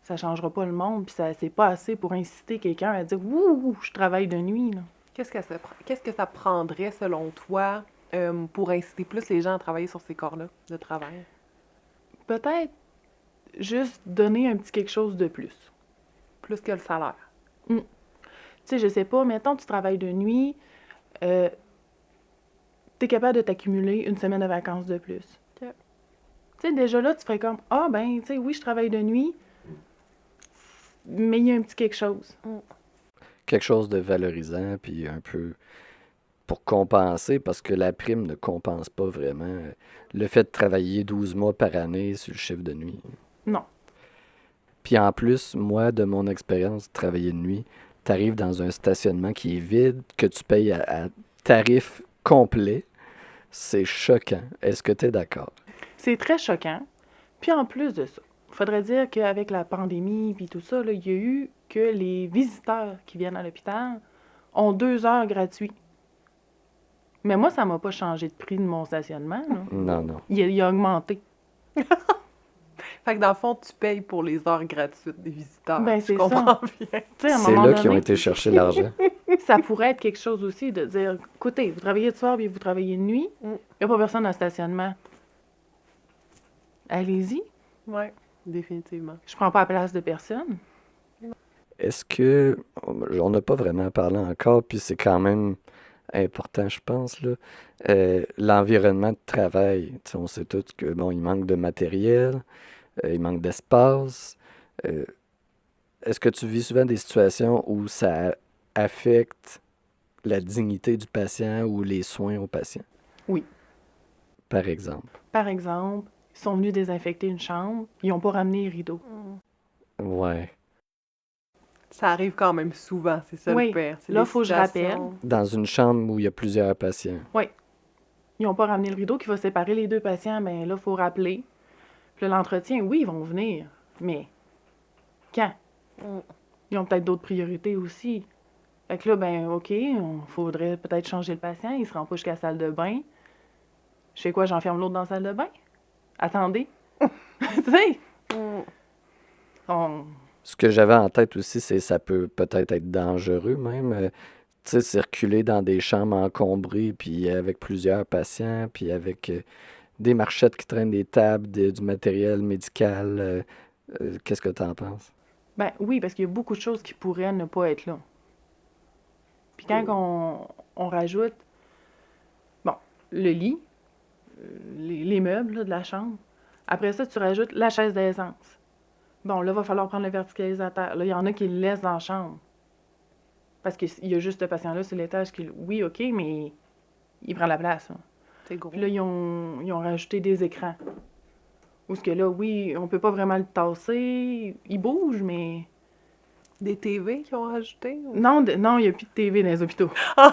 Ça changera pas le monde, puis c'est pas assez pour inciter quelqu'un à dire « Ouh, je travaille de nuit, là. » Qu'est-ce que ça prendrait, selon toi, pour inciter plus les gens à travailler sur ces corps-là de travail? Peut-être juste donner un petit quelque chose de plus. Plus que le salaire. Tu sais, je sais pas, mettons, tu travailles de nuit, t'es capable de t'accumuler une semaine de vacances de plus. Ok. Tu sais, déjà là, tu ferais comme, ah ben, tu sais, oui, je travaille de nuit, mais il y a un petit quelque chose. Quelque chose de valorisant, puis un peu pour compenser, parce que la prime ne compense pas vraiment le fait de travailler 12 mois par année sur le chiffre de nuit. Non. Puis en plus, moi, de mon expérience de travailler de nuit, tu arrives dans un stationnement qui est vide, que tu payes à tarif complet. C'est choquant. Est-ce que tu es d'accord? C'est très choquant. Puis en plus de ça, il faudrait dire qu'avec la pandémie puis tout ça, là, il y a eu que les visiteurs qui viennent à l'hôpital ont 2 heures gratuits. Mais moi, ça m'a pas changé de prix de mon stationnement, là. Non, non. Il a augmenté. Fait que dans le fond, tu payes pour les heures gratuites des visiteurs. Ben, Je c'est comprends bien. Tu sais, à un C'est moment là qu'ils ont donné, été chercher l'argent. ça pourrait être quelque chose aussi de dire, écoutez, vous travaillez de soir puis vous travaillez de nuit, il n'y a pas personne dans le stationnement. Allez-y, Ouais, définitivement. je prends pas la place de personne. Est-ce que... On n'a pas vraiment parlé encore, puis c'est quand même important, je pense, là. L'environnement de travail. Tu sais, on sait tous que, bon, il manque de matériel, il manque d'espace. Euh, Est-ce que tu vis souvent des situations où ça affecte la dignité du patient ou les soins au patient? Oui. Par exemple. Par exemple, ils sont venus désinfecter une chambre, ils n'ont pas ramené les rideaux. Ouais. Ça arrive quand même souvent, c'est ça Oui. le pire. C'est Là, des faut que je situations- Dans une chambre où il y a plusieurs patients. Ils n'ont pas ramené le rideau qui va séparer les deux patients, mais là, il faut rappeler. Puis là, l'entretien, oui, ils vont venir, mais quand? Mm. Ils ont peut-être d'autres priorités aussi. Fait que là, ben, OK, on faudrait peut-être changer le patient, il se rend pas jusqu'à la salle de bain. Je fais quoi, j'enferme l'autre dans la salle de bain? Attendez. Tu sais, Mm. on... Ce que j'avais en tête aussi, c'est ça peut peut-être être dangereux même. Tu sais, circuler dans des chambres encombrées, puis avec plusieurs patients, puis avec des marchettes qui traînent des tables, du matériel médical. Qu'est-ce que tu en penses? Ben oui, parce qu'il y a beaucoup de choses qui pourraient ne pas être là. Puis quand on rajoute, bon, le lit, les meubles là, de la chambre, après ça, tu rajoutes la chaise d'aisance. Bon, là, il va falloir prendre le verticalisateur. Là, il y en a qui le laissent dans la chambre. Parce qu'il y a juste ce patient-là sur l'étage qui... Oui, OK, mais il prend la place. Hein. C'est gros. Puis là, ils ont rajouté des écrans. Où ce que là, oui, on peut pas vraiment le tasser. Il bouge, mais... Des TV qui ont rajouté? ou- Non, non, il n'y a plus de TV dans les hôpitaux. Ah!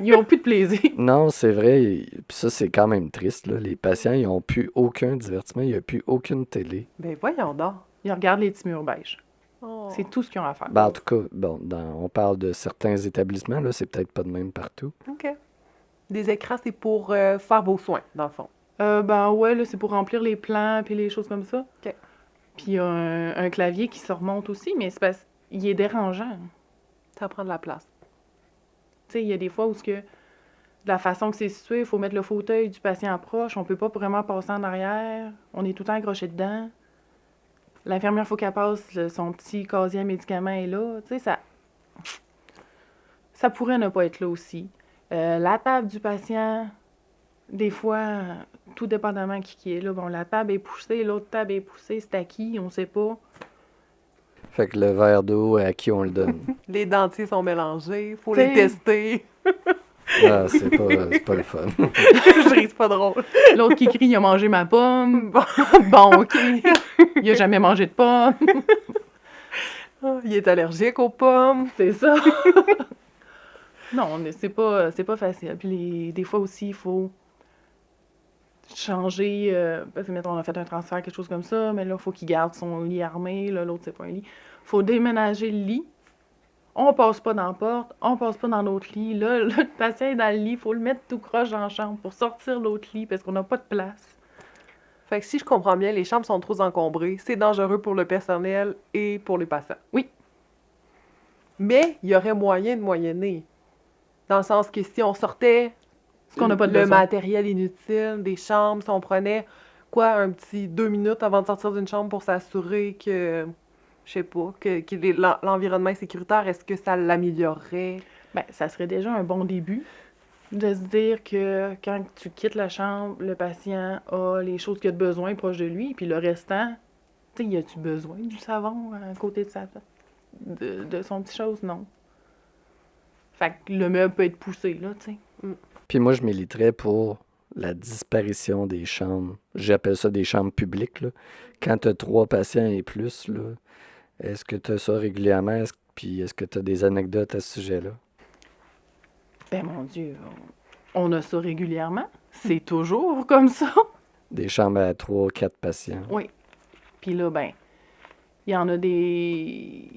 Ils ont plus de plaisir. Non, c'est vrai. Puis ça, c'est quand même triste, là. Les patients, ils n'ont plus aucun divertissement, il n'y a plus aucune télé. Ben voyons donc. Ils regardent les petits murs beiges. Oh. C'est tout ce qu'ils ont à faire. Ben, en tout cas, bon, on parle de certains établissements, là, c'est peut-être pas de même partout. OK. Des écrans, c'est pour faire vos soins, dans le fond. Ben ouais, là, c'est pour remplir les plans puis les choses comme ça. OK. Puis il y a un clavier qui se remonte aussi, mais c'est parce qu'il est dérangeant. Ça prend de la place. Tu sais, il y a des fois où ce que, de la façon que c'est situé, il faut mettre le fauteuil du patient proche. On peut pas vraiment passer en arrière. On est tout le temps accroché dedans. L'infirmière, il faut qu'elle passe son petit casier à médicaments est là. Tu sais, ça pourrait ne pas être là aussi. La table du patient, des fois, tout dépendamment qui est là. Bon, la table est poussée, l'autre table est poussée, c'est à qui, on sait pas. Fait que le verre d'eau, à qui on le donne? Les dentiers sont mélangés, faut T'sais- les tester. Ah, c'est pas le fun. Je ris, c'est pas drôle. L'autre qui crie, il a mangé ma pomme. Bon. Bon, OK. Il a jamais mangé de pomme. Il est allergique aux pommes. C'est ça. Non, mais c'est pas facile. Puis des fois aussi, il faut changer, parce que, mettons, on a fait un transfert, quelque chose comme ça, mais là, il faut qu'il garde son lit armé, là, l'autre, c'est pas un lit. Faut déménager le lit. On passe pas dans la porte, on passe pas dans l'autre lit. Là, le patient est dans le lit, faut le mettre tout croche dans la chambre pour sortir l'autre lit, parce qu'on n'a pas de place. Fait que si je comprends bien, les chambres sont trop encombrées. C'est dangereux pour le personnel et pour les patients. Oui. Mais il y aurait moyen de moyenner. Dans le sens que si on sortait Parce qu'on n'a pas de le besoin. matériel inutile des chambres, si on prenait un petit 2 minutes avant de sortir d'une chambre pour s'assurer que, je sais pas, que l'environnement est sécuritaire, est-ce que ça l'améliorerait? Ben, ça serait déjà un bon début. De se dire que quand tu quittes la chambre, le patient a les choses qu'il a de besoin proches de lui, puis le restant, tu sais, y a-tu besoin du savon à côté de son petit chose? Non. Fait que le meuble peut être poussé, là, tu sais. Puis moi, je militerais pour la disparition des chambres. J'appelle ça des chambres publiques, là. Quand tu as 3 patients et plus, là, est-ce que tu as ça régulièrement? Puis est-ce que tu as des anecdotes à ce sujet-là? Ben mon Dieu, on a ça régulièrement. C'est toujours comme ça. Des chambres à 3 ou 4 patients. Oui. Puis là, ben, il y en a des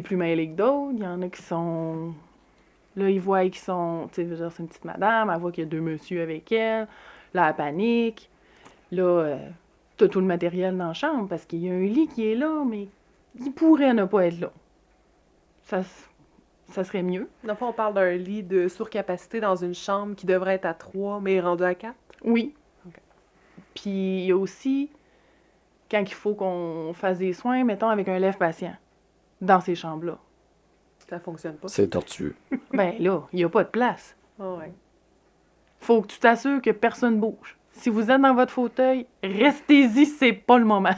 plus mêlés que d'autres. Il y en a qui sont... Là, ils voient qu'ils sont... Tu sais, je veux dire, c'est une petite madame, elle voit qu'il y a 2 messieurs avec elle. Là, elle panique. Là, t'as tout le matériel dans la chambre parce qu'il y a un lit qui est là, mais il pourrait ne pas être là. Ça serait mieux. Dans le fond, on parle d'un lit de surcapacité dans une chambre qui devrait être à 3, mais rendu à 4. Oui. OK. Puis il y a aussi, quand il faut qu'on fasse des soins, mettons avec un lève-patient, dans ces chambres-là. Ça fonctionne pas. C'est tortueux. Ben là, il n'y a pas de place. Ah ouais. Faut que tu t'assures que personne bouge. Si vous êtes dans votre fauteuil, restez-y, c'est pas le moment.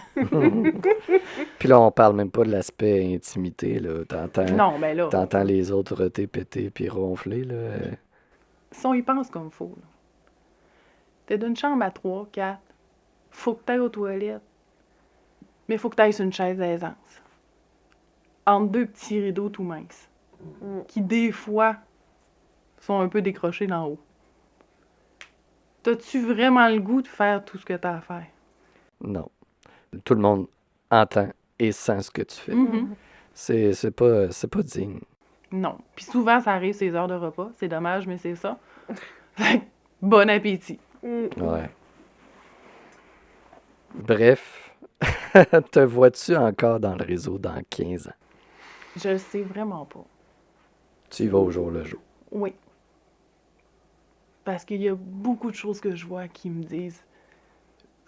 Puis là, on parle même pas de l'aspect intimité, là. Non, ben là, T'entends les autres roter, péter, puis ronfler, là. si on y pense comme faut, là. T'es d'une chambre à 3, 4, faut que t'ailles aux toilettes, mais faut que t'ailles sur une chaise d'aisance. Entre 2 petits rideaux tout minces, qui des fois sont un peu décrochés d'en haut. T'as-tu vraiment le goût de faire tout ce que t'as à faire? Non. Tout le monde entend et sent ce que tu fais. Mhm. C'est pas digne. Non. Puis souvent, ça arrive ces heures de repas. C'est dommage, mais c'est ça. Fait que, bon appétit. Ouais. Bref, te vois-tu encore dans le réseau dans 15 ans? Je le sais vraiment pas. Tu y vas au jour le jour. Oui. Parce qu'il y a beaucoup de choses que je vois qui me disent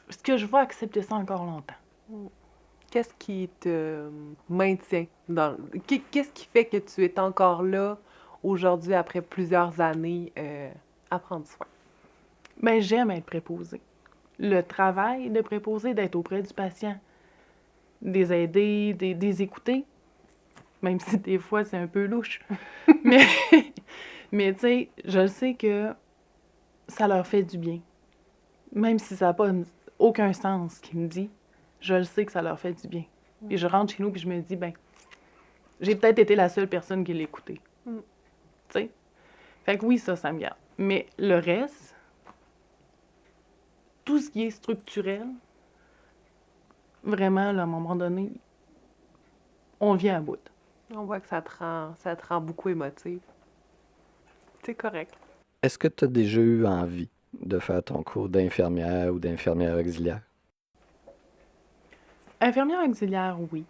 est-ce que je vais accepter ça encore longtemps? Qu'est-ce qui te maintient dans... Qu'est-ce qui fait que tu es encore là aujourd'hui, après plusieurs années, à prendre soin? Ben, j'aime être préposée. Le travail de préposé, d'être auprès du patient, des aider, des écouter, même si des fois c'est un peu louche. mais tu sais, je sais que ça leur fait du bien. Même si ça n'a pas aucun sens ce qu'il me dit, je le sais que ça leur fait du bien. Et je rentre chez nous et je me dis, ben, j'ai peut-être été la seule personne qui l'a écouté. Tu sais? Fait que oui, ça me garde. Mais le reste, tout ce qui est structurel, vraiment, là, à un moment donné, on vient à bout. On voit que ça te rend beaucoup émotive. C'est correct. Est-ce que tu as déjà eu envie de faire ton cours d'infirmière ou d'infirmière auxiliaire? Infirmière auxiliaire, oui.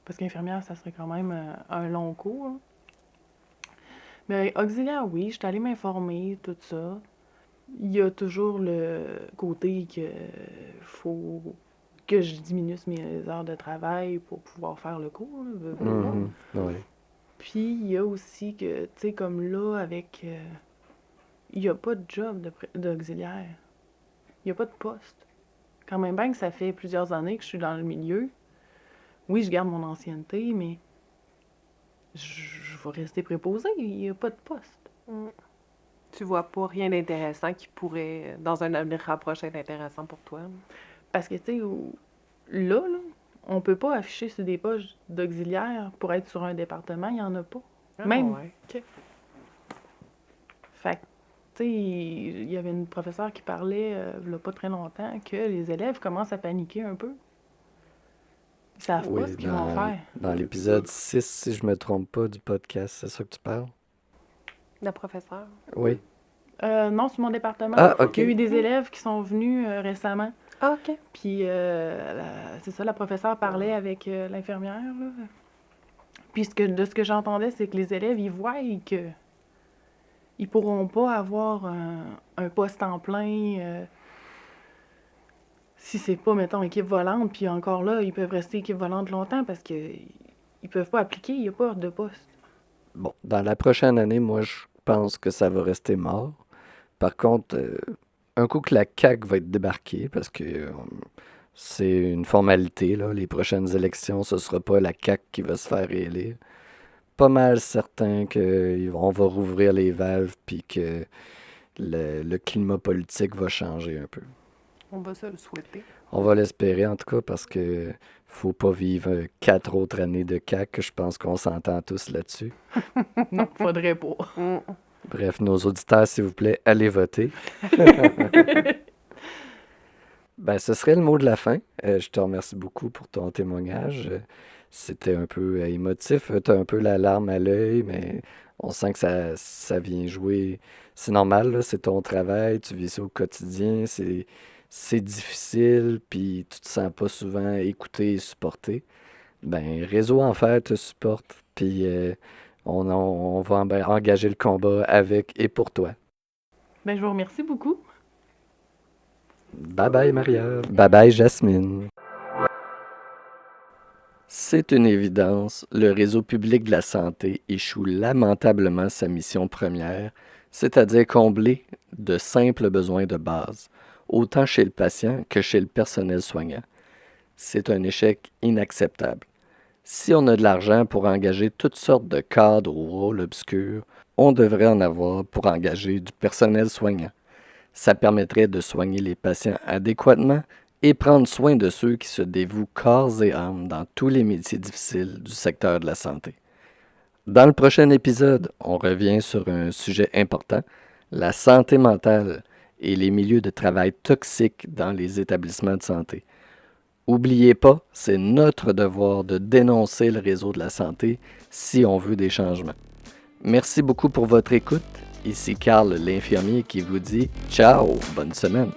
Parce qu'infirmière, ça serait quand même un long cours. Hein. Mais auxiliaire, oui, je suis allée m'informer, tout ça. Il y a toujours le côté que faut que je diminue mes heures de travail pour pouvoir faire le cours. Là, veux pas. Mhm. Oui. Puis il y a aussi que, tu sais, comme là, avec... il n'y a pas de job d'auxiliaire. Il n'y a pas de poste. Quand même bien que ça fait plusieurs années que je suis dans le milieu. Oui, je garde mon ancienneté, mais je vais rester préposée. Il n'y a pas de poste. Tu vois pas rien d'intéressant qui pourrait, dans un avenir rapproché, être intéressant pour toi? Parce que, tu sais, là, on peut pas afficher sur des postes d'auxiliaire pour être sur un département. Il n'y en a pas. Même. Ouais. OK. Fait que, tu sais, il y avait une professeure qui parlait, il y a pas très longtemps, que les élèves commencent à paniquer un peu. Ils savent pas ce qu'ils vont faire. Dans l'épisode 6, si je me trompe pas, du podcast, c'est ça que tu parles? La professeure? Oui. Non, sur mon département. Ah, OK. Il y a eu des élèves qui sont venus récemment. Ah, OK. Puis, c'est ça, la professeure parlait avec l'infirmière. Là. Puis, de ce que j'entendais, c'est que les élèves, ils voient que ils pourront pas avoir un poste en plein si c'est pas, mettons, équipe volante. Puis encore là, ils peuvent rester équipe volante longtemps parce que ils peuvent pas appliquer, il n'y a pas de poste. Bon, dans la prochaine année, moi, je pense que ça va rester mort. Par contre, un coup que la CAQ va être débarquée, parce que c'est une formalité, là, les prochaines élections, ce sera pas la CAQ qui va se faire réélire. Pas mal certain qu'on va rouvrir les valves puis que le climat politique va changer un peu. On va se le souhaiter. On va l'espérer en tout cas parce que faut pas vivre 4 autres années de CAQ. Je pense qu'on s'entend tous là-dessus. Non, faudrait pas. Bref, nos auditeurs, s'il vous plaît, allez voter. Ben, ce serait le mot de la fin. Je te remercie beaucoup pour ton témoignage. C'était un peu émotif. Tu as un peu la larme à l'œil, mais on sent que ça vient jouer. C'est normal, là, c'est ton travail, tu vis ça au quotidien, c'est difficile, puis tu te sens pas souvent écouté et supporté. Ben, Réseau Enfer te supporte, puis on va engager le combat avec et pour toi. Ben, je vous remercie beaucoup. Bye bye Maria. Bye bye Jasmine. C'est une évidence, le réseau public de la santé échoue lamentablement sa mission première, c'est-à-dire combler de simples besoins de base, autant chez le patient que chez le personnel soignant. C'est un échec inacceptable. Si on a de l'argent pour engager toutes sortes de cadres ou rôles obscurs, on devrait en avoir pour engager du personnel soignant. Ça permettrait de soigner les patients adéquatement et prendre soin de ceux qui se dévouent corps et âme dans tous les métiers difficiles du secteur de la santé. Dans le prochain épisode, on revient sur un sujet important, la santé mentale et les milieux de travail toxiques dans les établissements de santé. N'oubliez pas, c'est notre devoir de dénoncer le réseau de la santé si on veut des changements. Merci beaucoup pour votre écoute. Ici Carl l'infirmier qui vous dit ciao, bonne semaine.